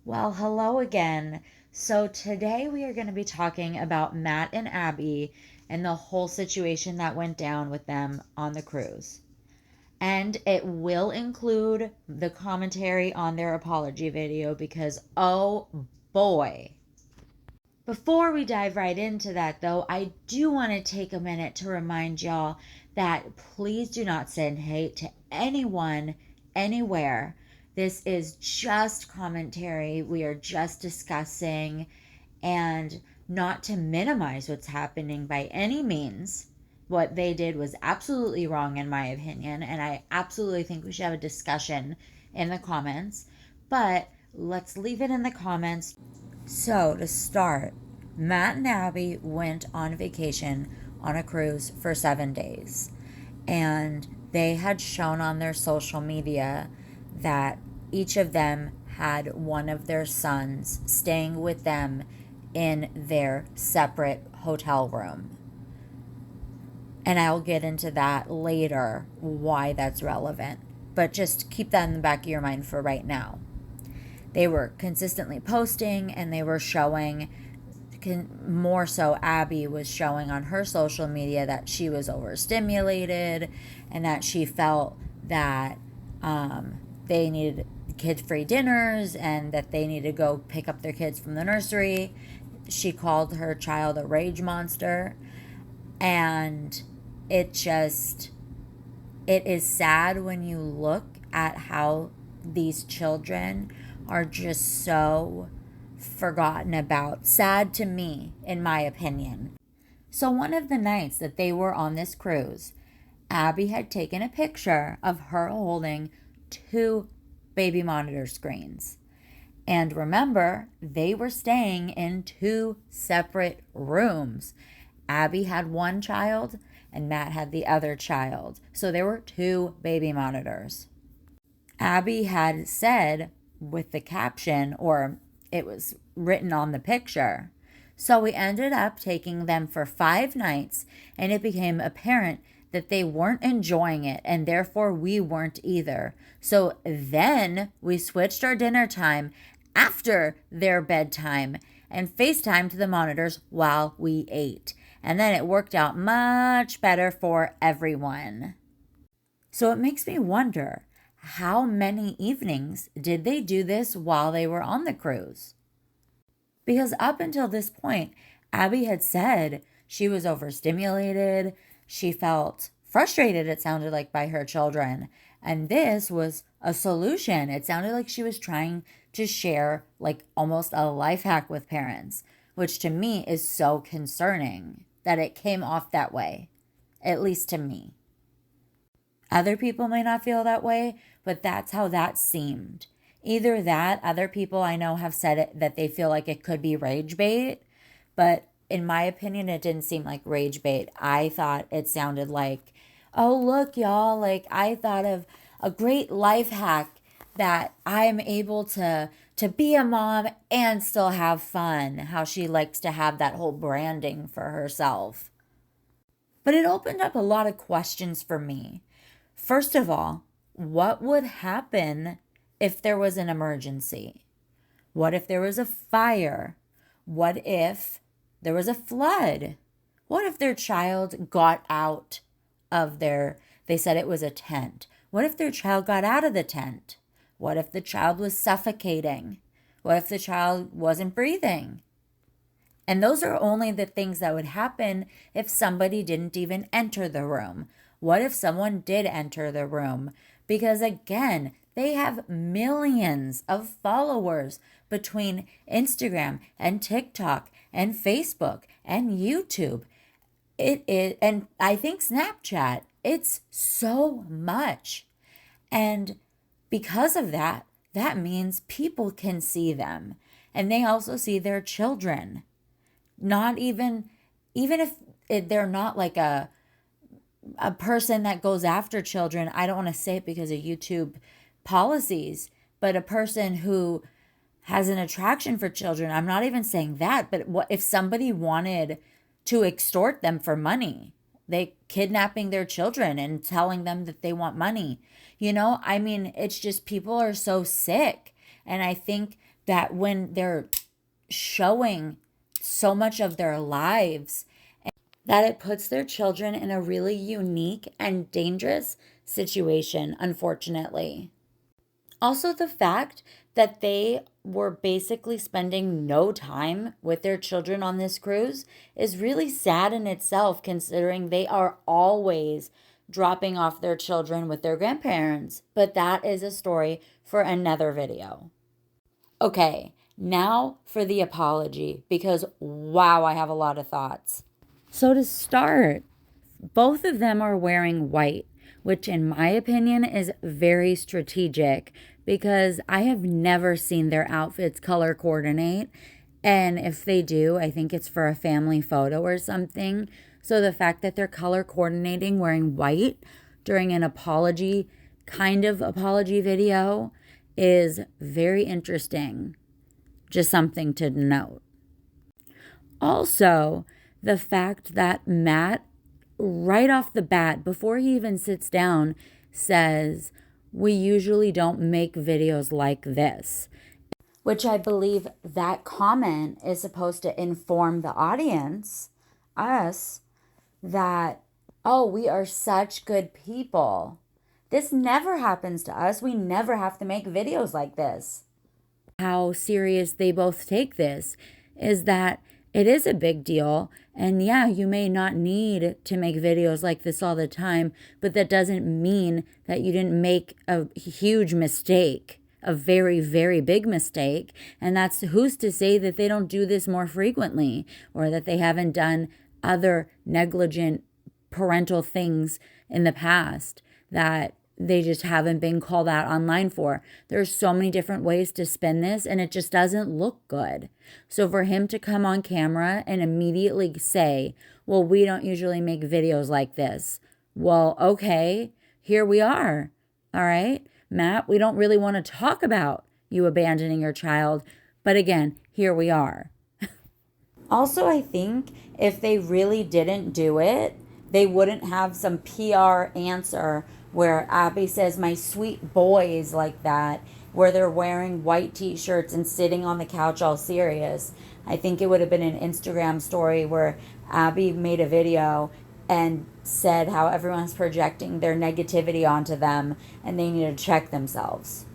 Well, hello again. So, today we are going to be talking about Matt and Abby and the whole situation that went down with them on the cruise. And it will include the commentary on their apology video because, oh boy. Before we dive right into that, though, I do want to take a minute to remind y'all that please do not send hate to anyone, anywhere. This is just commentary. We are just discussing, and not to minimize what's happening by any means. What they did was absolutely wrong, in my opinion, and I absolutely think we should have a discussion in the comments. But let's leave it in the comments. So, to start, Matt and Abby went on vacation on a cruise for 7 days. And they had shown on their social media that each of them had one of their sons staying with them in their separate hotel room. And I'll get into that later, why that's relevant. But just keep that in the back of your mind for right now. They were consistently posting and they were showing, more so Abby was showing on her social media that she was overstimulated and that she felt that they needed kid-free dinners and that they needed to go pick up their kids from the nursery. She called her child a rage monster. And it is sad when you look at how these children are just so forgotten about. Sad to me, in my opinion. So, one of the nights that they were on this cruise, Abby had taken a picture of her holding two baby monitor screens. And remember, they were staying in two separate rooms. Abby had one child and Matt had the other child. So there were two baby monitors. Abby had said with the caption, or it was written on the picture. So we ended up taking them for 5 nights, and it became apparent that they weren't enjoying it, and therefore we weren't either. So then we switched our dinner time after their bedtime and FaceTimed the monitors while we ate. And then it worked out much better for everyone. So it makes me wonder, how many evenings did they do this while they were on the cruise? Because up until this point, Abby had said she was overstimulated. She felt frustrated, it sounded like, by her children. And this was a solution. It sounded like she was trying to share like almost a life hack with parents, which to me is so concerning that it came off that way, at least to me. Other people may not feel that way, but that's how that seemed. Either that, other people I know have said it, that they feel like it could be rage bait, but in my opinion, it didn't seem like rage bait. I thought it sounded like, oh, look, y'all, like I thought of a great life hack that I'm able to be a mom and still have fun. How she likes to have that whole branding for herself. But it opened up a lot of questions for me. First of all, what would happen if there was an emergency? What if there was a fire? What if there was a flood? What if their child got out of they said it was a tent. What if their child got out of the tent? What if the child was suffocating? What if the child wasn't breathing? And those are only the things that would happen if somebody didn't even enter the room. What if someone did enter the room? Because again, they have millions of followers between Instagram and TikTok and Facebook and YouTube. And I think Snapchat. It's so much. And because of that, that means people can see them. And they also see their children. Not even if they're not like a person that goes after children. I don't want to say it because of YouTube policies, but a person who has an attraction for children. I'm not even saying that, but what if somebody wanted to extort them for money? They kidnapping their children and telling them that they want money. I mean, it's just people are so sick And I think that when they're showing so much of their lives, that it puts their children in a really unique and dangerous situation, unfortunately. Also, the fact that they were basically spending no time with their children on this cruise is really sad in itself, considering they are always dropping off their children with their grandparents. But that is a story for another video. Okay, now for the apology, because wow, I have a lot of thoughts. So, to start, both of them are wearing white, which, in my opinion, is very strategic because I have never seen their outfits color coordinate. And if they do, I think it's for a family photo or something. So, the fact that they're color coordinating wearing white during an apology, kind of apology video, is very interesting. Just something to note. Also, the fact that Matt, right off the bat, before he even sits down, says, "We usually don't make videos like this," which I believe that comment is supposed to inform the audience, us, that, oh, we are such good people. This never happens to us. We never have to make videos like this. How serious they both take this is that it is a big deal. And yeah, you may not need to make videos like this all the time, but that doesn't mean that you didn't make a huge mistake, a very, very big mistake. And that's who's to say that they don't do this more frequently or that they haven't done other negligent parental things in the past that they just haven't been called out online for. There's so many different ways to spin this, and it just doesn't look good. So for him to come on camera and immediately say, well, we don't usually make videos like this. Well, okay, here we are. All right, Matt, we don't really want to talk about you abandoning your child. But again, here we are. Also, I think if they really didn't do it, they wouldn't have some PR answer where Abby says, "My sweet boys," like that, where they're wearing white t-shirts and sitting on the couch all serious. I think it would have been an Instagram story where Abby made a video and said how everyone's projecting their negativity onto them and they need to check themselves.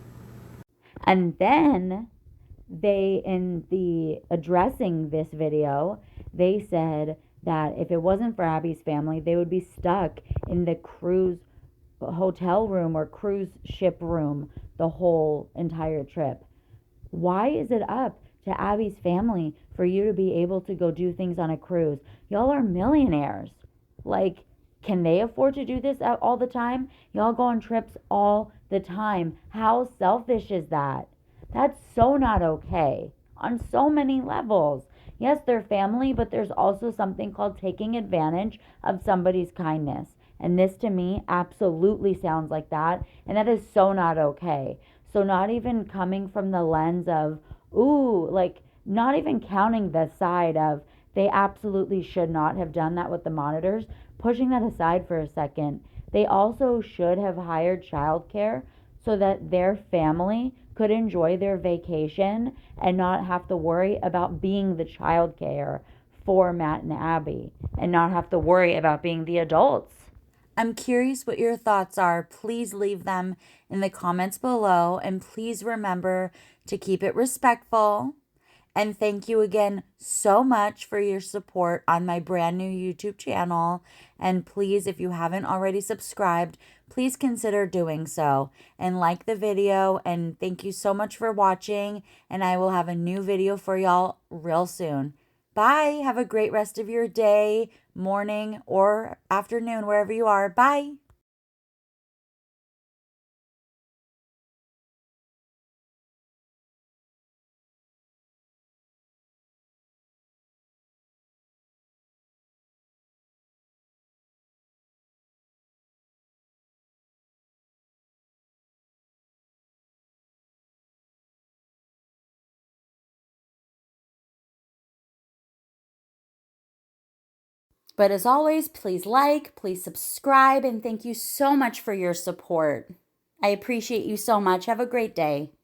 And then they, in the addressing this video, they said that if it wasn't for Abby's family, they would be stuck in the cruise hotel room or cruise ship room the whole entire trip. Why is it up to Abby's family for you to be able to go do things on a cruise? Y'all are millionaires. Like, can they afford to do this all the time? Y'all go on trips all the time. How selfish is that? That's so not okay on so many levels. Yes, they're family, but there's also something called taking advantage of somebody's kindness. And this to me absolutely sounds like that. And that is so not okay. So, not even coming from the lens of, ooh, like not even counting the side of they absolutely should not have done that with the monitors, pushing that aside for a second. They also should have hired childcare so that their family could enjoy their vacation and not have to worry about being the childcare for Matt and Abby and not have to worry about being the adults. I'm curious what your thoughts are. Please leave them in the comments below, and please remember to keep it respectful. And thank you again so much for your support on my brand new YouTube channel. And please, if you haven't already subscribed, please consider doing so and like the video. And thank you so much for watching. And I will have a new video for y'all real soon. Bye. Have a great rest of your day, morning, or afternoon, wherever you are. Bye. But as always, please like, please subscribe, and thank you so much for your support. I appreciate you so much. Have a great day.